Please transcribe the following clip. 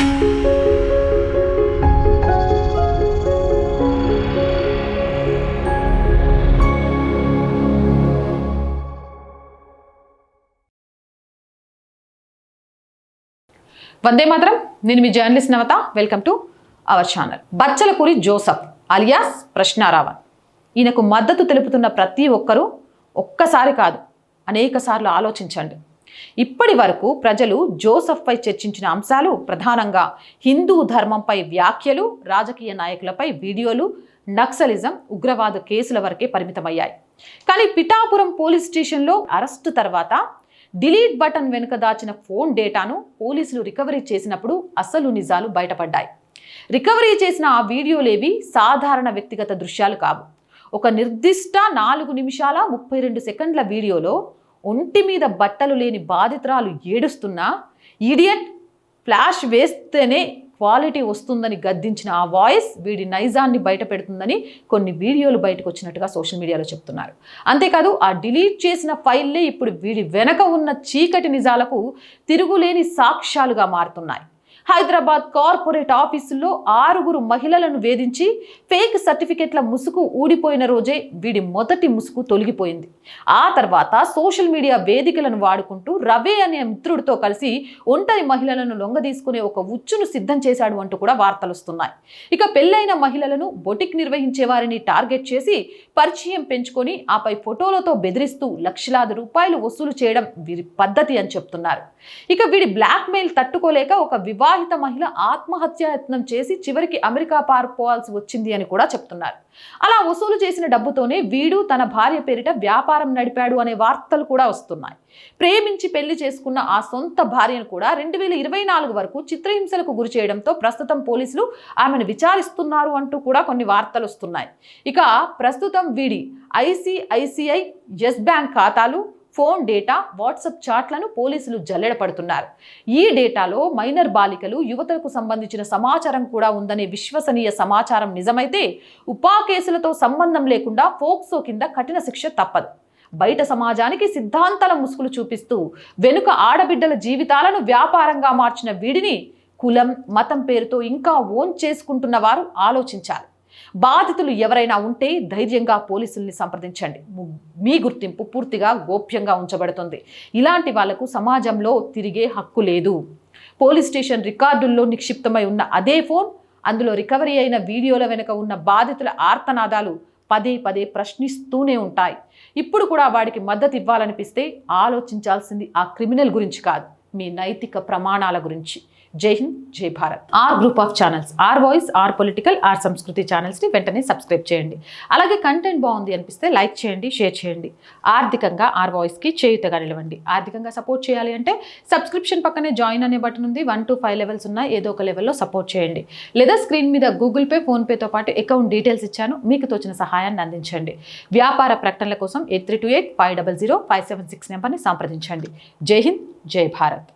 వందే మాత్రం. నేను మీ journalist Navata. Welcome to our channel. Bachchalakuri Joseph alias Prashnaravan. ఈయనకు మద్దతు తెలుపుతున్న ప్రతి ఒక్కరూ ఒక్కసారి కాదు అనేక సార్లు ఆలోచించండి. ఇప్పటి వరకు ప్రజలు జోసఫ్పై చర్చించిన అంశాలు ప్రధానంగా హిందూ ధర్మంపై వ్యాఖ్యలు, రాజకీయ నాయకులపై వీడియోలు, నక్సలిజం, ఉగ్రవాద కేసుల వరకే పరిమితమయ్యాయి. కానీ పిఠాపురం పోలీస్ స్టేషన్లో అరెస్టు తర్వాత డిలీట్ బటన్ వెనుక దాచిన ఫోన్ డేటాను పోలీసులు రికవరీ చేసినప్పుడు అసలు నిజాలు బయటపడ్డాయి. రికవరీ చేసిన ఆ వీడియోలేవి సాధారణ వ్యక్తిగత దృశ్యాలు కావు. ఒక నిర్దిష్ట 4 నిమిషాల 32 సెకండ్ల వీడియోలో ఒంటి మీద బట్టలు లేని బాధితురాలు ఏడుస్తున్నా ఇడియట్ ఫ్లాష్ వేస్తేనే క్వాలిటీ వస్తుందని గద్దించిన ఆ వాయిస్ వీడి నైజాన్ని బయట పెడుతుందని కొన్ని వీడియోలు బయటకు వచ్చినట్టుగా సోషల్ మీడియాలో చెప్తున్నారు. అంతేకాదు ఆ డిలీట్ చేసిన ఫైల్లే ఇప్పుడు వీడి వెనక ఉన్న చీకటి నిజాలకు తిరుగులేని సాక్ష్యాలుగా మారుతున్నాయి. హైదరాబాద్ కార్పొరేట్ ఆఫీసుల్లో 6 మహిళలను వేధించి ఫేక్ సర్టిఫికెట్ల ముసుగు ఊడిపోయిన రోజే వీడి మొదటి ముసుగు తొలగిపోయింది. ఆ తర్వాత సోషల్ మీడియా వేదికలను వాడుకుంటూ రవి అనే మిత్రుడితో కలిసి ఒంటరి మహిళలను లొంగదీసుకునే ఒక ఉచ్చును సిద్ధం చేశాడు అంటూ కూడా వార్తలు వస్తున్నాయి. ఇక పెళ్లైన మహిళలను బొటిక్ నిర్వహించే వారిని టార్గెట్ చేసి పరిచయం పెంచుకొని ఆపై ఫోటోలతో బెదిరిస్తూ లక్షలాది రూపాయలు వసూలు చేయడం వీరి పద్ధతి అని చెప్తున్నారు. ఇక వీడి బ్లాక్ మెయిల్ తట్టుకోలేక ఒక వివాహిత మహిళ ఆత్మహత్యాయత్నం చేసి చివరికి అమెరికా పారిపోవాల్సి వచ్చింది అని కూడా చెప్తున్నారు. అలా వసూలు చేసిన డబ్బుతోనే వీడు తన భార్య పేరిట వ్యాపారం నడిపాడు అనే వార్తలు కూడా వస్తున్నాయి. ప్రేమించి పెళ్లి చేసుకున్న ఆ సొంత భార్యను కూడా 2024 వరకు చిత్రహింసలకు గురి చేయడంతో ప్రస్తుతం పోలీసులు ఆమెను విచారిస్తున్నారు అంటూ కూడా కొన్ని వార్తలు వస్తున్నాయి. ఇక ప్రస్తుతం వీడి ICICI ఎస్ బ్యాంక్ ఖాతాలు, ఫోన్ డేటా, వాట్సాప్ చాట్లను పోలీసులు జల్లెడ పడుతున్నారు. ఈ డేటాలో మైనర్ బాలికలు, యువతలకు సంబంధించిన సమాచారం కూడా ఉందనే విశ్వసనీయ సమాచారం నిజమైతే ఉపా కేసులతో సంబంధం లేకుండా ఫోక్సో కింద కఠిన శిక్ష తప్పదు. బయట సమాజానికి సిద్ధాంతాల ముసుగులు చూపిస్తూ వెనుక ఆడబిడ్డల జీవితాలను వ్యాపారంగా మార్చిన వీడిని కులం, మతం పేరుతో ఇంకా ఓన్ చేసుకుంటున్న వారు ఆలోచించాలి. బాధితులు ఎవరైనా ఉంటే ధైర్యంగా పోలీసుల్ని సంప్రదించండి. మీ గుర్తింపు పూర్తిగా గోప్యంగా ఉంచబడుతుంది. ఇలాంటి వాళ్లకు సమాజంలో తిరిగే హక్కు లేదు. పోలీస్ స్టేషన్ రికార్డుల్లో నిక్షిప్తమై ఉన్న అదే ఫోన్, అందులో రికవరీ అయిన వీడియోల వెనుక ఉన్న బాధితుల ఆర్తనాదాలు పదే పదే ప్రశ్నిస్తూనే ఉంటాయి. ఇప్పుడు కూడా వాడికి మద్దతు ఇవ్వాలనిపిస్తే ఆలోచించాల్సింది ఆ క్రిమినల్ గురించి కాదు, మీ నైతిక ప్రమాణాల గురించి. జై హింద్, జై Bharat. Our group of channels, our voice, our political, our Samskriti ఛానల్స్ని వెంటనే సబ్స్క్రైబ్ చేయండి. అలాగే కంటెంట్ బాగుంది అనిపిస్తే లైక్ చేయండి, షేర్ చేయండి. ఆర్థికంగా ఆర్ వాయిస్కి చేయుతగా నిలవండి. ఆర్థికంగా సపోర్ట్ చేయాలి అంటే సబ్స్క్రిప్షన్ పక్కనే జాయిన్ అనే బటన్ ఉంది. 1 to 5 లెవెల్స్ ఉన్నాయి. ఏదో ఒక లెవెల్లో సపోర్ట్ చేయండి. లేదా స్క్రీన్ మీద గూగుల్ పే, ఫోన్పేతో పాటు అకౌంట్ డీటెయిల్స్ ఇచ్చాను, మీకు తోచిన సహాయాన్ని అందించండి. వ్యాపార ప్రకటనల కోసం 8328 500 576 నెంబర్ని సంప్రదించండి. జై హింద్, జై భారత్.